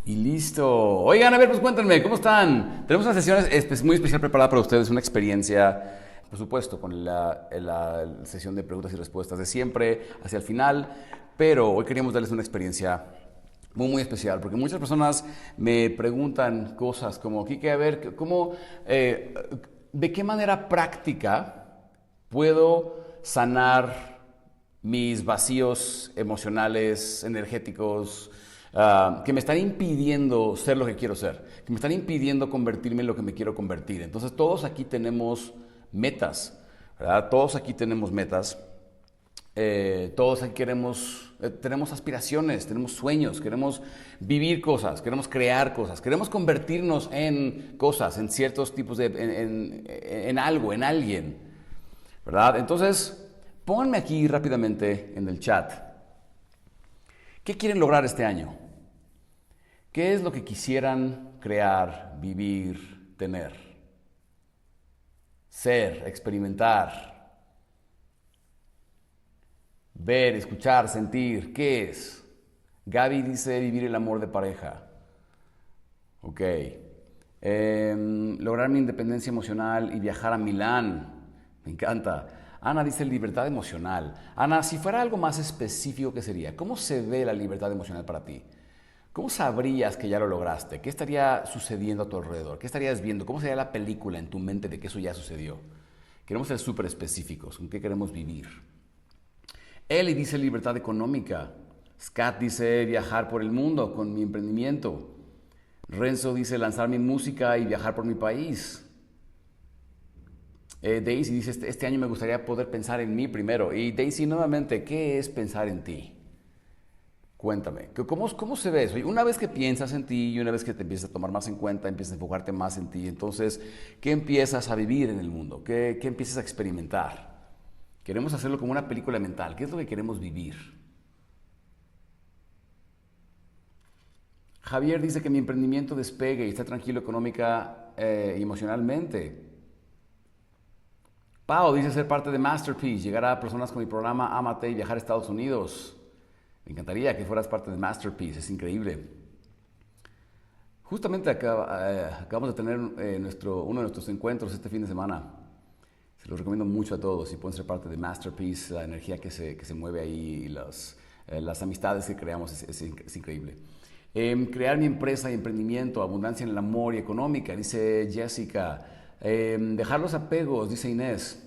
Y listo. Oigan, a ver, pues cuéntenme, ¿cómo están? Tenemos una sesión muy especial preparada para ustedes, una experiencia, por supuesto, con la sesión de preguntas y respuestas de siempre, hacia el final, pero hoy queríamos darles una experiencia muy especial, porque muchas personas me preguntan cosas como, Kike, a ver, ¿de qué manera práctica puedo sanar mis vacíos emocionales, energéticos, que me están impidiendo ser lo que quiero ser, que me están impidiendo convertirme en lo que me quiero convertir? Entonces todos aquí tenemos metas, ¿verdad? Todos aquí tenemos metas. Todos aquí tenemos aspiraciones, tenemos sueños, queremos vivir cosas, queremos crear cosas, queremos convertirnos en cosas, en ciertos tipos en algo, en alguien, ¿verdad? Entonces, pónganme aquí rápidamente en el chat, ¿qué quieren lograr este año? ¿Qué es lo que quisieran crear, vivir, tener, ser, experimentar? Ver, escuchar, sentir, ¿qué es? Gaby dice vivir el amor de pareja. Ok. Lograr mi independencia emocional y viajar a Milán. Me encanta. Ana dice libertad emocional. Ana, si fuera algo más específico, ¿qué sería? ¿Cómo se ve la libertad emocional para ti? ¿Cómo sabrías que ya lo lograste? ¿Qué estaría sucediendo a tu alrededor? ¿Qué estarías viendo? ¿Cómo sería la película en tu mente de que eso ya sucedió? Queremos ser súper específicos. ¿Con qué queremos vivir? Eli dice libertad económica. Scat dice viajar por el mundo con mi emprendimiento. Renzo dice lanzar mi música y viajar por mi país. Daisy dice este año me gustaría poder pensar en mí primero. Y Daisy, nuevamente, ¿qué es pensar en ti? Cuéntame, ¿cómo se ve eso? Y una vez que piensas en ti y una vez que te empiezas a tomar más en cuenta, empiezas a enfocarte más en ti, entonces, ¿qué empiezas a vivir en el mundo? ¿Qué empiezas a experimentar? Queremos hacerlo como una película mental. ¿Qué es lo que queremos vivir? Javier dice que mi emprendimiento despegue y está tranquilo económica y emocionalmente. Pau dice ser parte de Masterpiece, llegar a personas con mi programa Amate y viajar a Estados Unidos. Me encantaría que fueras parte de Masterpiece, es increíble. Justamente acabamos de tener uno de nuestros encuentros este fin de semana. Se los recomiendo mucho a todos. Si pueden ser parte de Masterpiece, la energía que se mueve ahí y las amistades que creamos es increíble. Crear mi empresa y emprendimiento, abundancia en el amor y económica, dice Jessica. Dejar los apegos, dice Inés.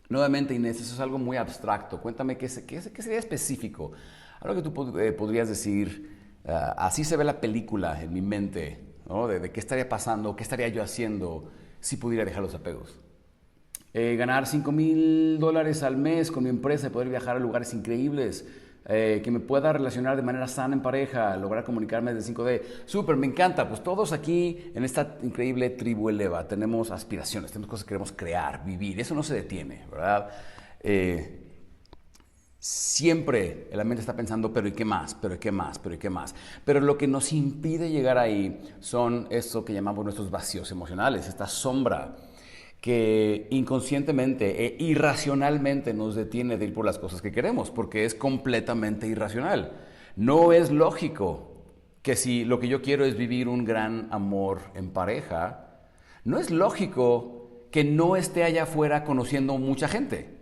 Nuevamente, Inés, eso es algo muy abstracto. Cuéntame qué sería específico. Algo que tú podrías decir, así se ve la película en mi mente, ¿no? De qué estaría pasando, qué estaría yo haciendo si pudiera dejar los apegos. Ganar $5,000 al mes con mi empresa y poder viajar a lugares increíbles, que me pueda relacionar de manera sana en pareja, lograr comunicarme desde 5D. Súper, me encanta. Pues todos aquí en esta increíble tribu Eleva tenemos aspiraciones, tenemos cosas que queremos crear, vivir. Eso no se detiene, ¿verdad? Siempre la mente está pensando, pero ¿y qué más? ¿Pero y qué más? ¿Pero y qué más? Pero lo que nos impide llegar ahí son eso que llamamos nuestros vacíos emocionales, esta sombra que inconscientemente e irracionalmente nos detiene de ir por las cosas que queremos, porque es completamente irracional. No es lógico que si lo que yo quiero es vivir un gran amor en pareja, no es lógico que no esté allá afuera conociendo mucha gente,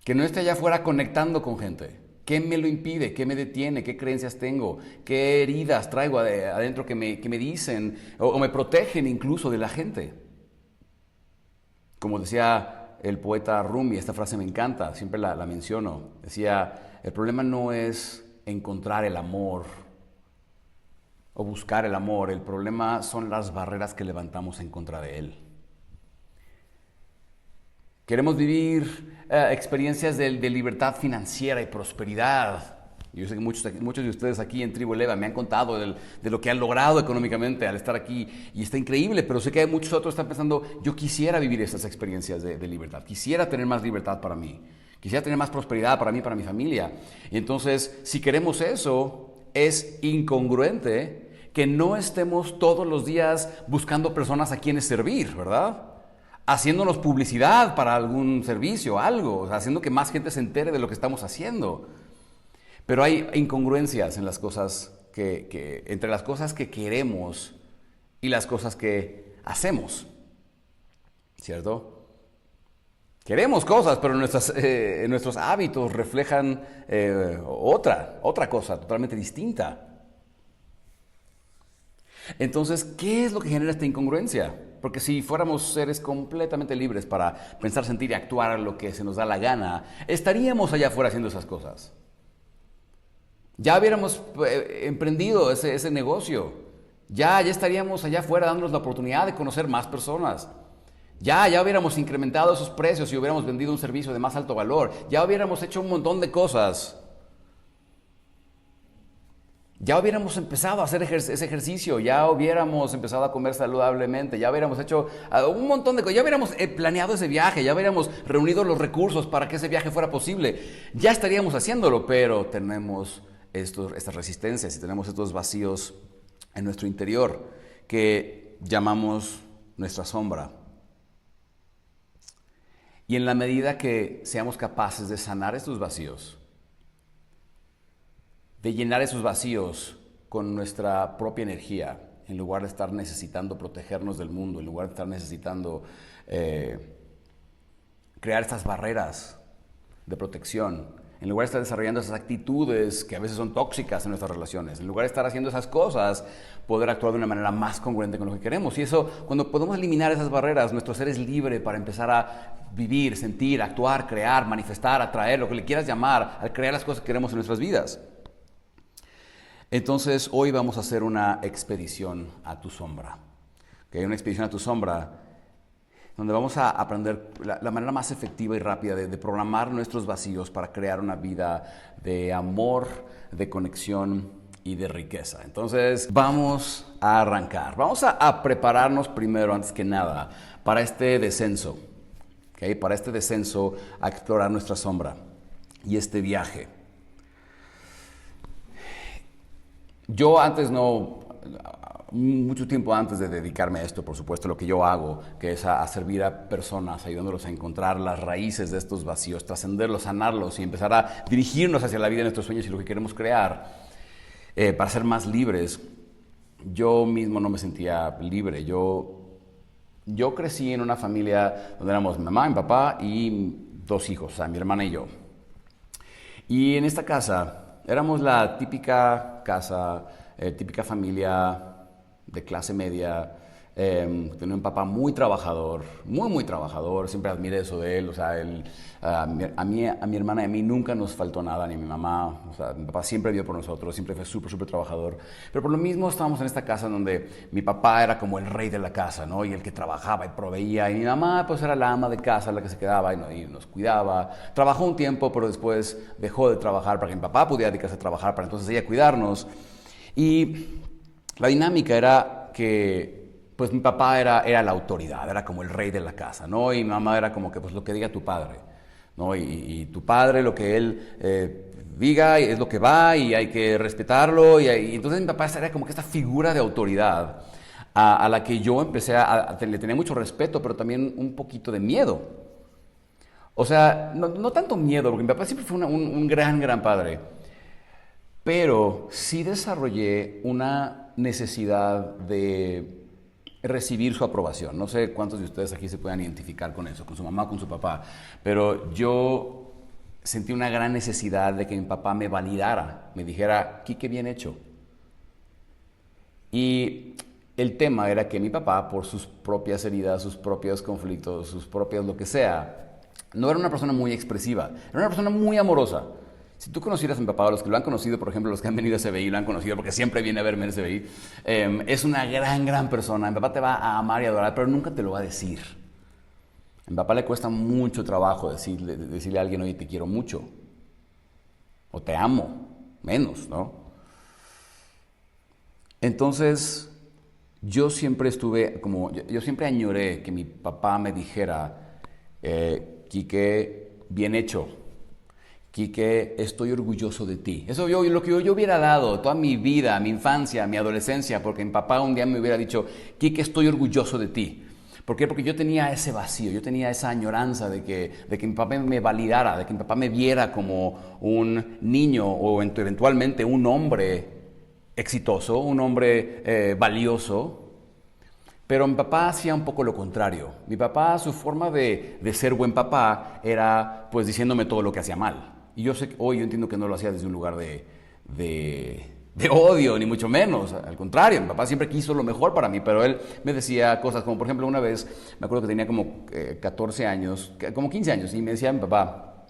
que no esté allá afuera conectando con gente. ¿Qué me lo impide? ¿Qué me detiene? ¿Qué creencias tengo? ¿Qué heridas traigo adentro que me dicen o me protegen incluso de la gente? Como decía el poeta Rumi, esta frase me encanta, siempre la menciono. Decía, el problema no es encontrar el amor o buscar el amor, el problema son las barreras que levantamos en contra de él. Queremos vivir experiencias de libertad financiera y prosperidad. Yo sé que muchos de ustedes aquí en Tribu Eleva me han contado de lo que han logrado económicamente al estar aquí y está increíble, pero sé que hay muchos otros que están pensando, yo quisiera vivir esas experiencias de libertad, quisiera tener más libertad para mí, quisiera tener más prosperidad para mí, para mi familia. Y entonces, si queremos eso, es incongruente que no estemos todos los días buscando personas a quienes servir, ¿verdad? Haciéndonos publicidad para algún servicio, algo, o sea, haciendo que más gente se entere de lo que estamos haciendo. Pero hay incongruencias en las cosas entre las cosas que queremos y las cosas que hacemos, ¿cierto? Queremos cosas, pero nuestros hábitos reflejan otra cosa totalmente distinta. Entonces, ¿qué es lo que genera esta incongruencia? Porque si fuéramos seres completamente libres para pensar, sentir y actuar lo que se nos da la gana, estaríamos allá afuera haciendo esas cosas. Ya hubiéramos emprendido ese negocio. Ya estaríamos allá afuera dándonos la oportunidad de conocer más personas. Ya hubiéramos incrementado esos precios y hubiéramos vendido un servicio de más alto valor. Ya hubiéramos hecho un montón de cosas. Ya hubiéramos empezado a hacer ese ejercicio, ya hubiéramos empezado a comer saludablemente, ya hubiéramos hecho un montón de cosas, ya hubiéramos planeado ese viaje, ya hubiéramos reunido los recursos para que ese viaje fuera posible. Ya estaríamos haciéndolo, pero tenemos estas resistencias y tenemos estos vacíos en nuestro interior que llamamos nuestra sombra. Y en la medida que seamos capaces de sanar estos vacíos, de llenar esos vacíos con nuestra propia energía, en lugar de estar necesitando protegernos del mundo, en lugar de estar necesitando crear estas barreras de protección, en lugar de estar desarrollando esas actitudes que a veces son tóxicas en nuestras relaciones, en lugar de estar haciendo esas cosas, poder actuar de una manera más congruente con lo que queremos. Y eso, cuando podemos eliminar esas barreras, nuestro ser es libre para empezar a vivir, sentir, actuar, crear, manifestar, atraer, lo que le quieras llamar, al crear las cosas que queremos en nuestras vidas. Entonces, hoy vamos a hacer una expedición a tu sombra. ¿Okay? Una expedición a tu sombra donde vamos a aprender la manera más efectiva y rápida de programar nuestros vacíos para crear una vida de amor, de conexión y de riqueza. Entonces, vamos a arrancar. Vamos a prepararnos primero, antes que nada, para este descenso. ¿Okay? Para este descenso a explorar nuestra sombra y este viaje. Yo mucho tiempo antes de dedicarme a esto, por supuesto, lo que yo hago, que es a servir a personas, ayudándolos a encontrar las raíces de estos vacíos, trascenderlos, sanarlos y empezar a dirigirnos hacia la vida de nuestros sueños y lo que queremos crear, para ser más libres. Yo mismo no me sentía libre. Yo crecí en una familia donde éramos mi mamá, mi papá y 2 hijos, o sea, mi hermana y yo. Y en esta casa éramos la típica casa, típica familia de clase media. Tenía un papá muy trabajador, muy trabajador. Siempre admiré eso de él. O sea, a mi hermana y a mí nunca nos faltó nada, ni a mi mamá. O sea, mi papá siempre vio por nosotros, siempre fue súper trabajador. Pero por lo mismo estábamos en esta casa donde mi papá era como el rey de la casa, ¿no? Y el que trabajaba y proveía. Y mi mamá pues era la ama de casa, la que se quedaba y nos cuidaba. Trabajó un tiempo, pero después dejó de trabajar para que mi papá pudiera dedicarse a trabajar, para entonces ella cuidarnos. Y la dinámica era que pues mi papá era la autoridad, era como el rey de la casa, ¿no? Y mi mamá era como que pues lo que diga tu padre, ¿no? Y tu padre, lo que él diga es lo que va y hay que respetarlo. Y entonces mi papá era como que esta figura de autoridad a la que yo empecé le tenía mucho respeto, pero también un poquito de miedo. O sea, no tanto miedo, porque mi papá siempre fue un gran padre, pero sí desarrollé una necesidad de recibir su aprobación. No sé cuántos de ustedes aquí se puedan identificar con eso, con su mamá o con su papá, pero yo sentí una gran necesidad de que mi papá me validara, me dijera, Quique, bien hecho. Y el tema era que mi papá, por sus propias heridas, sus propios conflictos, sus propias lo que sea, no era una persona muy expresiva, era una persona muy amorosa. Si tú conocieras a mi papá, o los que lo han conocido, por ejemplo, los que han venido a CBI, lo han conocido porque siempre viene a verme en CBI, es una gran persona. Mi papá te va a amar y adorar, pero nunca te lo va a decir. A mi papá le cuesta mucho trabajo decirle a alguien, oye, te quiero mucho, o te amo, menos, ¿no? Entonces, yo siempre añoré que mi papá me dijera, Quique, bien hecho. Quique, estoy orgulloso de ti. Eso lo que yo hubiera dado toda mi vida, mi infancia, mi adolescencia, porque mi papá un día me hubiera dicho, Quique, estoy orgulloso de ti. ¿Por qué? Porque yo tenía ese vacío, yo tenía esa añoranza de que mi papá me validara, de que mi papá me viera como un niño o eventualmente un hombre exitoso, un hombre valioso. Pero mi papá hacía un poco lo contrario. Mi papá, su forma de ser buen papá era pues diciéndome todo lo que hacía mal. Y yo sé que hoy yo entiendo que no lo hacía desde un lugar de odio, ni mucho menos. Al contrario, mi papá siempre quiso lo mejor para mí, pero él me decía cosas como, por ejemplo, una vez, me acuerdo que tenía como 14 años, como 15 años, y me decía mi papá,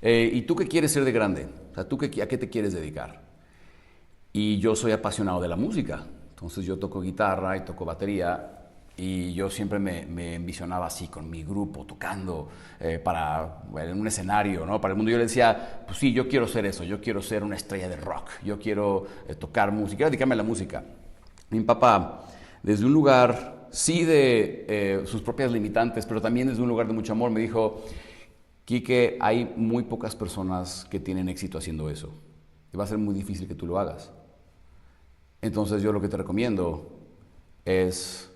¿y tú qué quieres ser de grande? O sea, ¿a qué te quieres dedicar? Y yo soy apasionado de la música. Entonces yo toco guitarra y toco batería y yo siempre me envisionaba así con mi grupo tocando en un escenario, ¿no? Para el mundo. Yo le decía, pues sí, yo quiero ser eso, yo quiero ser una estrella de rock, yo quiero tocar música, quiero dedicarme a la música. Mi papá, desde un lugar, sí de sus propias limitantes, pero también desde un lugar de mucho amor, me dijo, Quique, hay muy pocas personas que tienen éxito haciendo eso. Y va a ser muy difícil que tú lo hagas. Entonces yo lo que te recomiendo es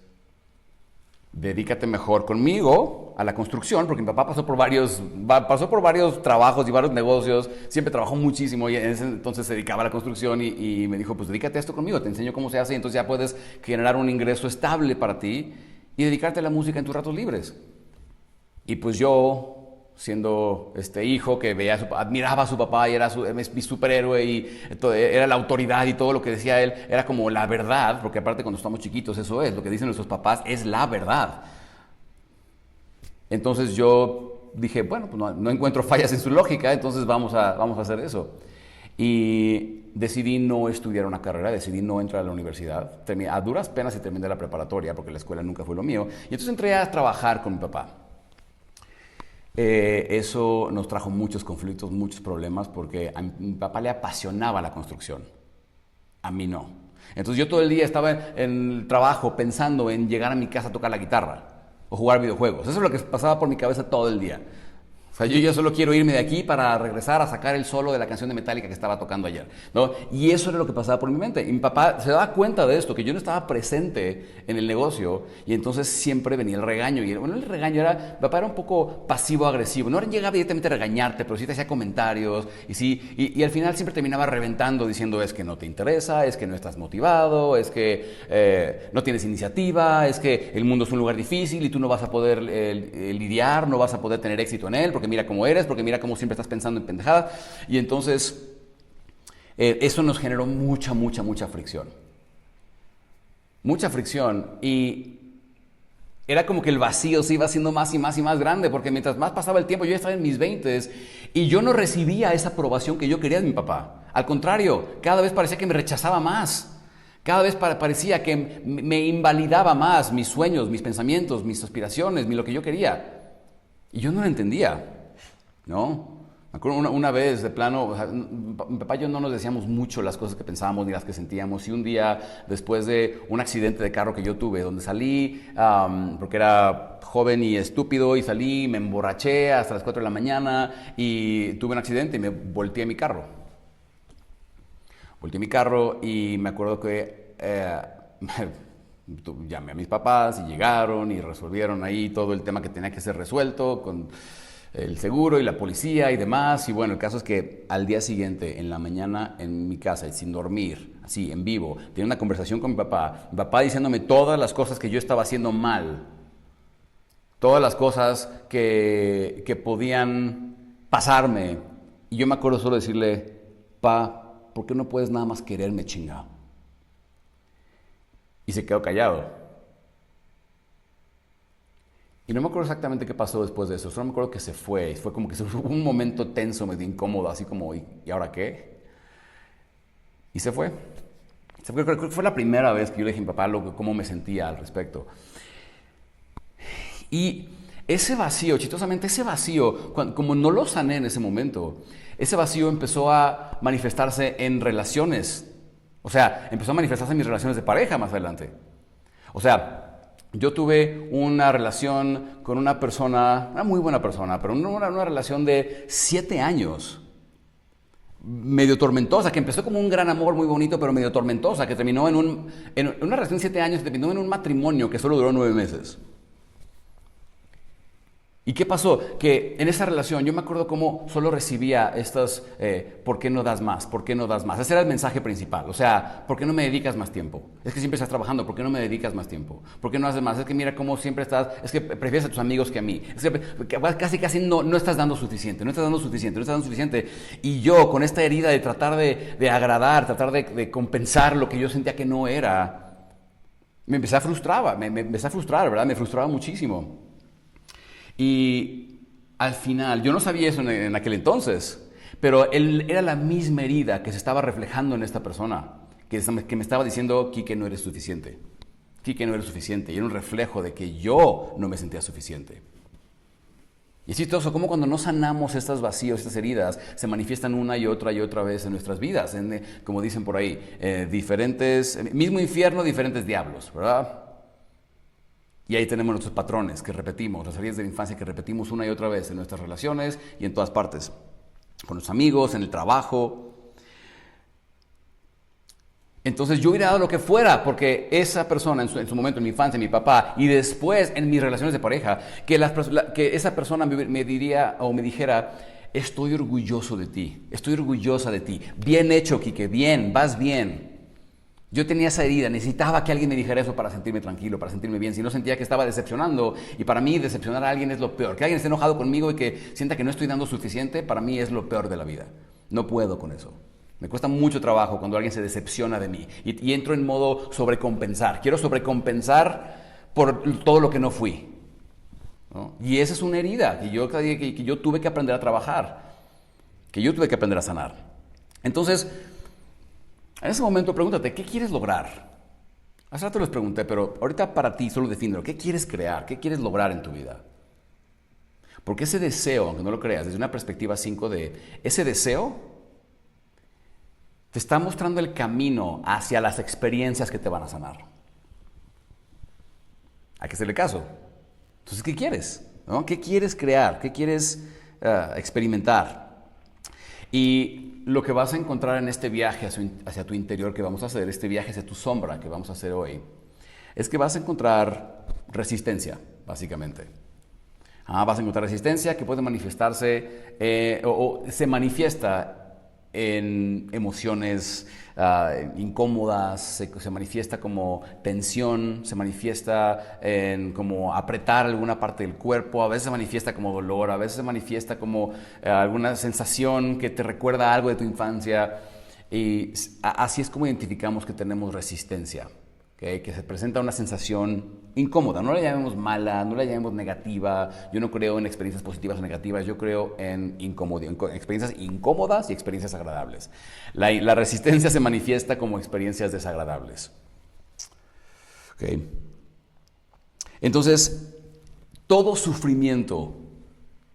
dedícate mejor conmigo a la construcción, porque mi papá pasó por varios trabajos y varios negocios, siempre trabajó muchísimo y en ese entonces se dedicaba a la construcción y me dijo, pues dedícate a esto conmigo, te enseño cómo se hace y entonces ya puedes generar un ingreso estable para ti y dedicarte a la música en tus ratos libres. Y pues yo, siendo hijo que admiraba a su papá y era mi superhéroe y era la autoridad y todo lo que decía él era como la verdad, porque aparte cuando estamos chiquitos eso es, lo que dicen nuestros papás es la verdad. Entonces yo dije, bueno, pues no encuentro fallas en su lógica, entonces vamos a hacer eso. Y decidí no estudiar una carrera, decidí no entrar a la universidad. A duras penas y terminé la preparatoria porque la escuela nunca fue lo mío. Y entonces entré a trabajar con mi papá. Eso nos trajo muchos conflictos, muchos problemas, porque a mi papá le apasionaba la construcción, a mí no. Entonces yo todo el día estaba en el trabajo pensando en llegar a mi casa a tocar la guitarra o jugar videojuegos. Eso es lo que pasaba por mi cabeza todo el día. O sea, yo ya solo quiero irme de aquí para regresar a sacar el solo de la canción de Metallica que estaba tocando ayer, ¿no? Y eso era lo que pasaba por mi mente. Y mi papá se daba cuenta de esto, que yo no estaba presente en el negocio y entonces siempre venía el regaño. Y el regaño era, mi papá era un poco pasivo-agresivo. No llegaba directamente a regañarte, pero sí te hacía comentarios y al final siempre terminaba reventando diciendo es que no te interesa, es que no estás motivado, es que no tienes iniciativa, es que el mundo es un lugar difícil y tú no vas a poder lidiar, no vas a poder tener éxito en él, porque mira cómo eres, porque mira cómo siempre estás pensando en pendejadas. Y entonces eso nos generó mucha fricción. Mucha fricción y era como que el vacío se iba haciendo más y más y más grande, porque mientras más pasaba el tiempo, yo ya estaba en mis 20s y yo no recibía esa aprobación que yo quería de mi papá. Al contrario, cada vez parecía que me rechazaba más. Cada vez parecía que me invalidaba más mis sueños, mis pensamientos, mis aspiraciones, lo que yo quería. Y yo no lo entendía, ¿no? Me acuerdo una vez, de plano, o sea, mi papá y yo no nos decíamos mucho las cosas que pensábamos ni las que sentíamos. Y un día, después de un accidente de carro que yo tuve, donde salí, porque era joven y estúpido, y salí, me emborraché hasta las 4 de la mañana y tuve un accidente y me volteé mi carro. Volteé mi carro y me acuerdo que llamé a mis papás y llegaron y resolvieron ahí todo el tema que tenía que ser resuelto con el seguro y la policía y demás. Y bueno, el caso es que al día siguiente, en la mañana, en mi casa, sin dormir, así, en vivo, tenía una conversación con mi papá diciéndome todas las cosas que yo estaba haciendo mal, todas las cosas que podían pasarme. Y yo me acuerdo solo decirle, pa, ¿por qué no puedes nada más quererme, chingado? Y se quedó callado. Y no me acuerdo exactamente qué pasó después de eso. Solo me acuerdo que se fue. Fue como que hubo un momento tenso, medio incómodo, así como, ¿y ahora qué? Y se fue. Creo que fue la primera vez que yo le dije a mi papá cómo me sentía al respecto. Y ese vacío, chistosamente, como no lo sané en ese momento, ese vacío empezó a manifestarse en relaciones. O sea, empezó a manifestarse en mis relaciones de pareja más adelante. O sea, yo tuve una relación con una persona, una muy buena persona, pero una relación de 7 años. Medio tormentosa, que empezó como un gran amor muy bonito, pero medio tormentosa, que terminó en una relación de 7 años, terminó en un matrimonio que solo duró 9 meses. ¿Y qué pasó? Que en esa relación yo me acuerdo cómo solo recibía estas, ¿por qué no das más? ¿Por qué no das más? Ese era el mensaje principal. O sea, ¿por qué no me dedicas más tiempo? Es que siempre estás trabajando, ¿por qué no me dedicas más tiempo? ¿Por qué no haces más? Es que mira cómo siempre estás, es que prefieres a tus amigos que a mí. Es que casi no estás dando suficiente, no estás dando suficiente, no estás dando suficiente. Y yo con esta herida de tratar de agradar, tratar de compensar lo que yo sentía que no era, me empecé a frustrar, ¿verdad? Me frustraba muchísimo. Y al final, yo no sabía eso en aquel entonces, pero era la misma herida que se estaba reflejando en esta persona, que me estaba diciendo, Quique, no eres suficiente. Quique, no eres suficiente. Y era un reflejo de que yo no me sentía suficiente. Y es chistoso cómo cuando no sanamos estos vacíos, estas heridas, se manifiestan una y otra vez en nuestras vidas. Como dicen por ahí, mismo infierno, diferentes diablos, ¿verdad? Y ahí tenemos nuestros patrones que repetimos, las heridas de la infancia que repetimos una y otra vez en nuestras relaciones y en todas partes. Con los amigos, en el trabajo. Entonces yo hubiera dado lo que fuera porque esa persona en su momento, en mi infancia, mi papá, y después en mis relaciones de pareja, que esa persona me diría o me dijera, estoy orgulloso de ti, estoy orgullosa de ti. Bien hecho, Quique, bien, vas bien. Yo tenía esa herida, necesitaba que alguien me dijera eso para sentirme tranquilo, para sentirme bien. Si no, sentía que estaba decepcionando, y para mí decepcionar a alguien es lo peor. Que alguien esté enojado conmigo y que sienta que no estoy dando suficiente, para mí es lo peor de la vida. No puedo con eso. Me cuesta mucho trabajo cuando alguien se decepciona de mí y entro en modo sobrecompensar. Quiero sobrecompensar por todo lo que no fui, ¿no? Y esa es una herida que yo tuve que aprender a trabajar, que yo tuve que aprender a sanar. Entonces, en ese momento pregúntate, ¿qué quieres lograr? Hace rato les pregunté, pero ahorita para ti solo defínelo. ¿Qué quieres crear? ¿Qué quieres lograr en tu vida? Porque ese deseo, aunque no lo creas, desde una perspectiva 5D, ese deseo te está mostrando el camino hacia las experiencias que te van a sanar. Hay que hacerle caso. Entonces, ¿qué quieres? ¿No? ¿Qué quieres crear? ¿Qué quieres experimentar? Y lo que vas a encontrar en este viaje hacia tu interior que vamos a hacer, este viaje hacia tu sombra que vamos a hacer hoy, es que vas a encontrar resistencia, básicamente. Vas a encontrar resistencia que puede manifestarse o se manifiesta en emociones incómodas, se manifiesta como tensión, se manifiesta en como apretar alguna parte del cuerpo, a veces se manifiesta como dolor, a veces se manifiesta como alguna sensación que te recuerda algo de tu infancia, y así es como identificamos que tenemos resistencia. ¿Okay? Que se presenta una sensación incómoda, no la llamemos mala, no la llamemos negativa. Yo no creo en experiencias positivas o negativas, yo creo en experiencias incómodas y experiencias agradables. La resistencia se manifiesta como experiencias desagradables. ¿Okay? Entonces, todo sufrimiento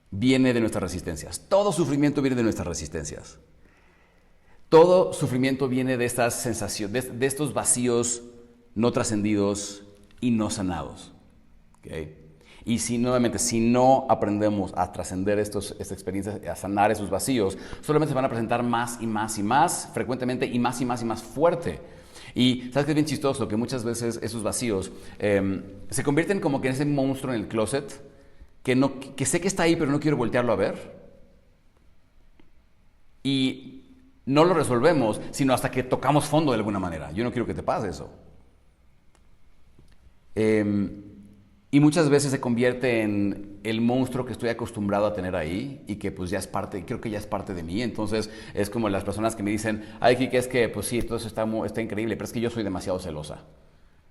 viene de nuestras resistencias. Todo sufrimiento viene de nuestras resistencias. Todo sufrimiento viene de estas sensaciones, de estos vacíos no trascendidos y no sanados. ¿Okay? Y si no aprendemos a trascender estas experiencias, a sanar esos vacíos, solamente se van a presentar más y más y más frecuentemente y más fuerte. Y ¿sabes qué es bien chistoso? Que muchas veces esos vacíos se convierten como que en ese monstruo en el closet que sé que está ahí pero no quiero voltearlo a ver. Y no lo resolvemos sino hasta que tocamos fondo de alguna manera. Yo no quiero que te pase eso. Y muchas veces se convierte en el monstruo que estoy acostumbrado a tener ahí y que pues ya es parte, creo que ya es parte de mí. Entonces es como las personas que me dicen, ay, Kike, es que pues sí, todo eso está increíble, pero es que yo soy demasiado celosa.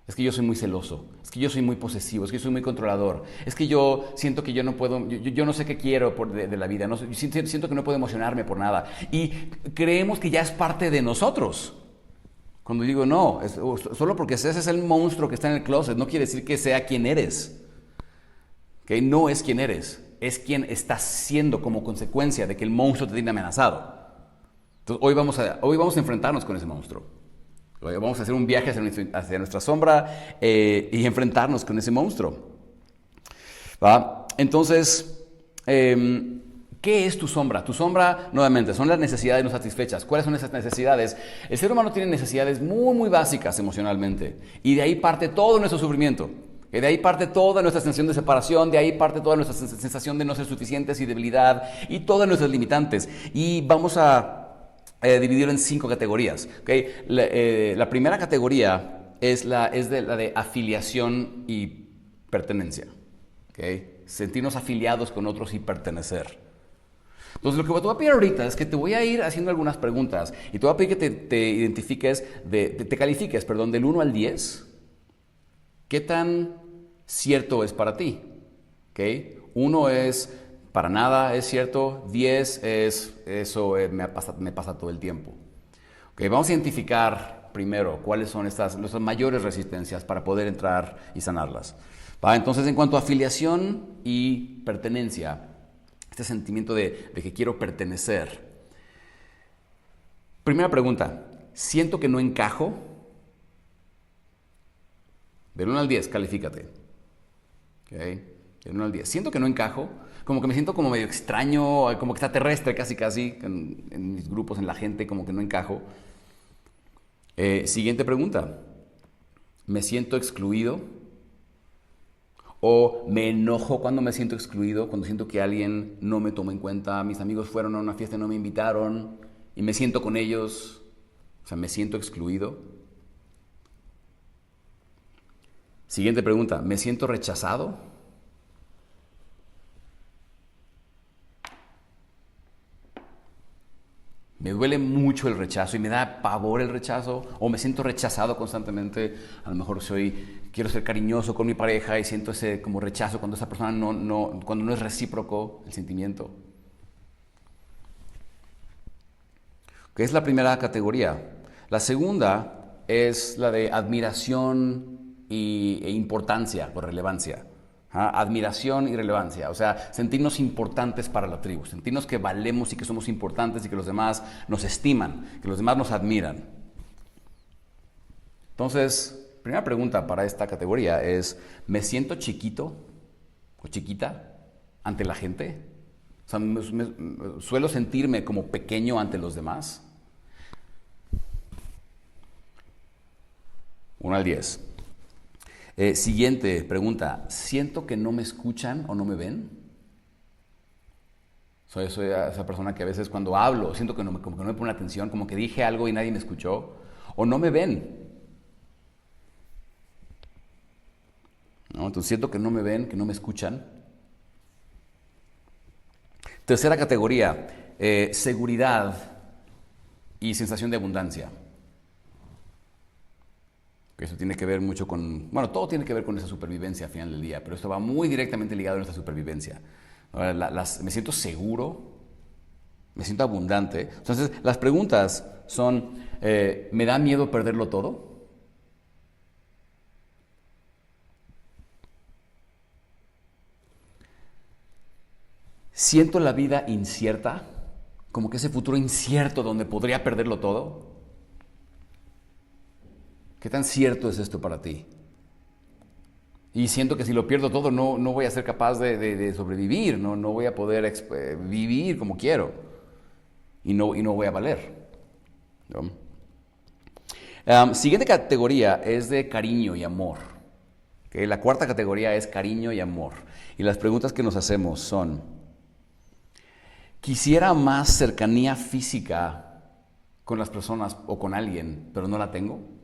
Es que yo soy muy celoso, es que yo soy muy posesivo, es que yo soy muy controlador, es que yo siento que yo no puedo, yo no sé qué quiero de la vida, siento que no puedo emocionarme por nada. Y creemos que ya es parte de nosotros. Cuando digo no, solo porque ese es el monstruo que está en el closet, no quiere decir que sea quien eres. ¿Okay? No es quien eres, es quien estás siendo como consecuencia de que el monstruo te tiene amenazado. Entonces hoy vamos a enfrentarnos con ese monstruo. Hoy vamos a hacer un viaje hacia nuestra sombra y enfrentarnos con ese monstruo. ¿Va? Entonces, ¿qué es tu sombra? Tu sombra, nuevamente, son las necesidades no satisfechas. ¿Cuáles son esas necesidades? El ser humano tiene necesidades muy básicas emocionalmente. Y de ahí parte todo nuestro sufrimiento. De ahí parte toda nuestra sensación de separación, de ahí parte toda nuestra sensación de no ser suficientes y debilidad y todas nuestras limitantes. Y vamos a dividirlo en 5 categorías. ¿Okay? La primera categoría es la de afiliación y pertenencia. ¿Okay? Sentirnos afiliados con otros y pertenecer. Entonces, lo que te voy a pedir ahorita es que te voy a ir haciendo algunas preguntas y te voy a pedir que te identifiques, te califiques, perdón, del 1 al 10. ¿Qué tan cierto es para ti? ¿Okay? 1 es para nada es cierto, 10 es eso me pasa todo el tiempo. ¿Okay? Vamos a identificar primero cuáles son nuestras mayores resistencias para poder entrar y sanarlas. ¿Va? Entonces, en cuanto a afiliación y pertenencia, este sentimiento de que quiero pertenecer. Primera pregunta, ¿siento que no encajo? Del 1 al 10, califícate. ¿Okay? Del 1 al 10. Siento que no encajo, como que me siento como medio extraño, como extraterrestre casi, en mis grupos, en la gente, como que no encajo. Siguiente pregunta, ¿me siento excluido? O me enojo cuando me siento excluido, cuando siento que alguien no me toma en cuenta, mis amigos fueron a una fiesta y no me invitaron, y me siento con ellos, o sea, me siento excluido. Siguiente pregunta, ¿me siento rechazado? Me duele mucho el rechazo y me da pavor el rechazo, o me siento rechazado constantemente. A lo mejor quiero ser cariñoso con mi pareja y siento ese como rechazo cuando esa persona cuando no es recíproco el sentimiento. ¿Qué es la primera categoría? La segunda es la de admiración e importancia o relevancia. Admiración y relevancia, o sea, sentirnos importantes para la tribu, sentirnos que valemos y que somos importantes y que los demás nos estiman, que los demás nos admiran. Entonces, primera pregunta para esta categoría es, ¿me siento chiquito o chiquita ante la gente? O sea, ¿suelo sentirme como pequeño ante los demás? 1 al 10. Siguiente pregunta, ¿siento que no me escuchan o no me ven? Soy esa persona que a veces cuando hablo siento que como que no me ponen atención, como que dije algo y nadie me escuchó, o no me ven. ¿No? Entonces siento que no me ven, que no me escuchan. Tercera categoría, seguridad y sensación de abundancia. Eso tiene que ver mucho todo tiene que ver con esa supervivencia al final del día, pero esto va muy directamente ligado a nuestra supervivencia. Me siento seguro, me siento abundante. Entonces, las preguntas son, ¿me da miedo perderlo todo? ¿Siento la vida incierta? Como que ese futuro incierto donde podría perderlo todo. ¿Qué tan cierto es esto para ti? Y siento que si lo pierdo todo no voy a ser capaz de sobrevivir, no voy a poder vivir como quiero y no voy a valer. ¿No? Siguiente categoría es de cariño y amor. ¿Okay? La cuarta categoría es cariño y amor. Y las preguntas que nos hacemos son, ¿quisiera más cercanía física con las personas o con alguien, pero no la tengo?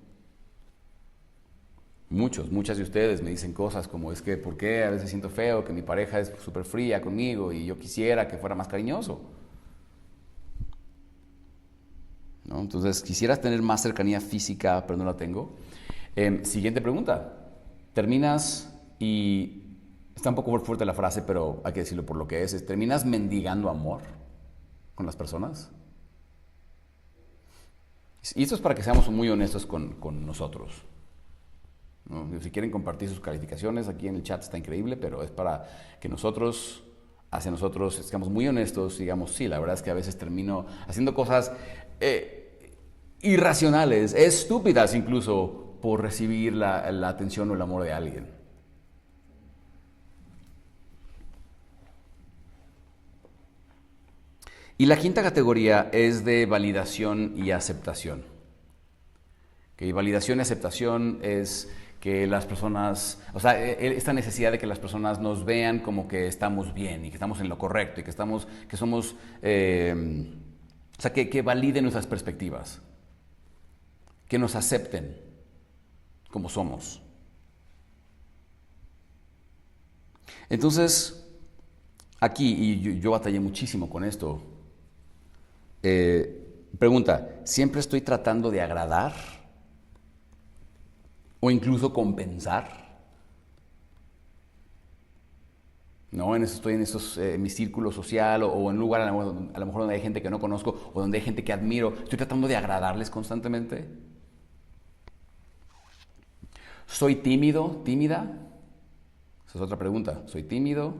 Muchas de ustedes me dicen cosas como es que ¿por qué a veces siento feo que mi pareja es súper fría conmigo y yo quisiera que fuera más cariñoso? ¿No? Entonces, quisieras tener más cercanía física, pero no la tengo. Siguiente pregunta. Terminas y está un poco fuerte la frase, pero hay que decirlo por lo que es. ¿Terminas mendigando amor con las personas? Y esto es para que seamos muy honestos con nosotros. ¿No? Si quieren compartir sus calificaciones, aquí en el chat está increíble, pero es para que hacia nosotros, seamos muy honestos y digamos, sí, la verdad es que a veces termino haciendo cosas irracionales, estúpidas incluso, por recibir la atención o el amor de alguien. Y la quinta categoría es de validación y aceptación. ¿Okay? Validación y aceptación es que las personas, o sea, esta necesidad de que las personas nos vean como que estamos bien y que estamos en lo correcto y que somos, o sea, que validen nuestras perspectivas, que nos acepten como somos. Entonces, aquí, y yo batallé muchísimo con esto, pregunta, ¿siempre estoy tratando de agradar o incluso compensar? ¿No? Estoy en mi círculo social o en un lugar a lo mejor donde hay gente que no conozco o donde hay gente que admiro. ¿Estoy tratando de agradarles constantemente? ¿Soy tímido, tímida? Esa es otra pregunta. ¿Soy tímido?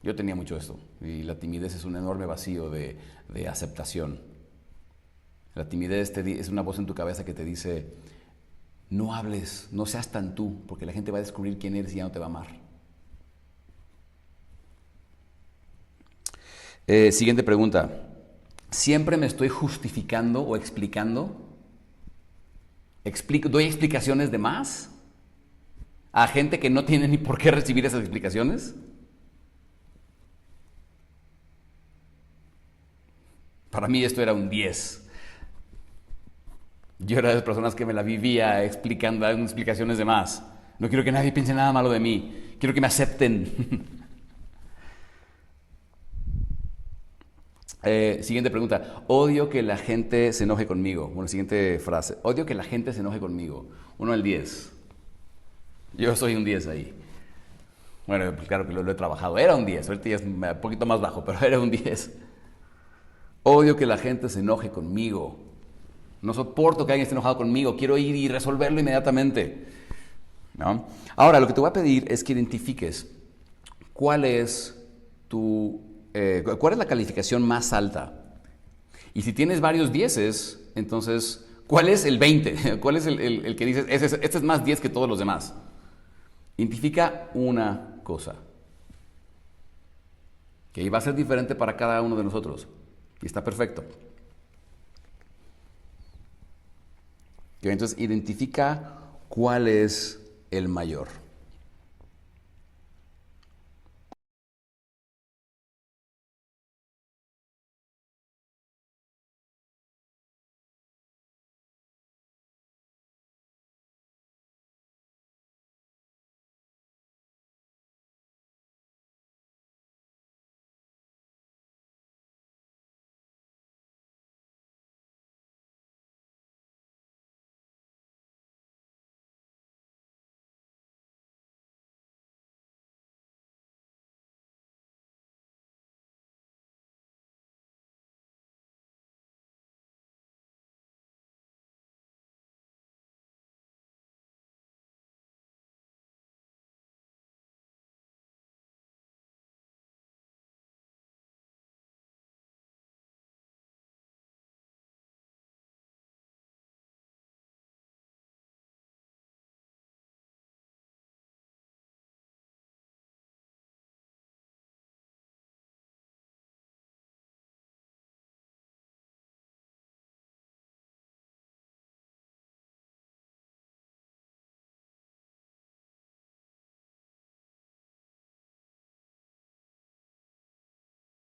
Yo tenía mucho esto y la timidez es un enorme vacío de aceptación. La timidez es una voz en tu cabeza que te dice, no hables, no seas tan tú, porque la gente va a descubrir quién eres y ya no te va a amar. Siguiente pregunta. ¿Siempre me estoy justificando o explicando? ¿Doy explicaciones de más a gente que no tiene ni por qué recibir esas explicaciones? Para mí esto era un 10. Yo era de las personas que me la vivía explicando, dando explicaciones de más. No quiero que nadie piense nada malo de mí. Quiero que me acepten. Siguiente pregunta. Odio que la gente se enoje conmigo. Bueno, siguiente frase. Odio que la gente se enoje conmigo. 1 al 10. Yo soy un 10 ahí. Bueno, pues claro que lo he trabajado. Era un 10. Ahorita ya es un poquito más bajo, pero era un 10. Odio que la gente se enoje conmigo. No soporto que alguien esté enojado conmigo. Quiero ir y resolverlo inmediatamente. ¿No? Ahora, lo que te voy a pedir es que identifiques cuál es cuál es la calificación más alta. Y si tienes varios 10, entonces, ¿cuál es el 20? ¿Cuál es el que dices, este es más 10 que todos los demás? Identifica una cosa. Que va a ser diferente para cada uno de nosotros. Y está perfecto. Entonces, identifica cuál es el mayor.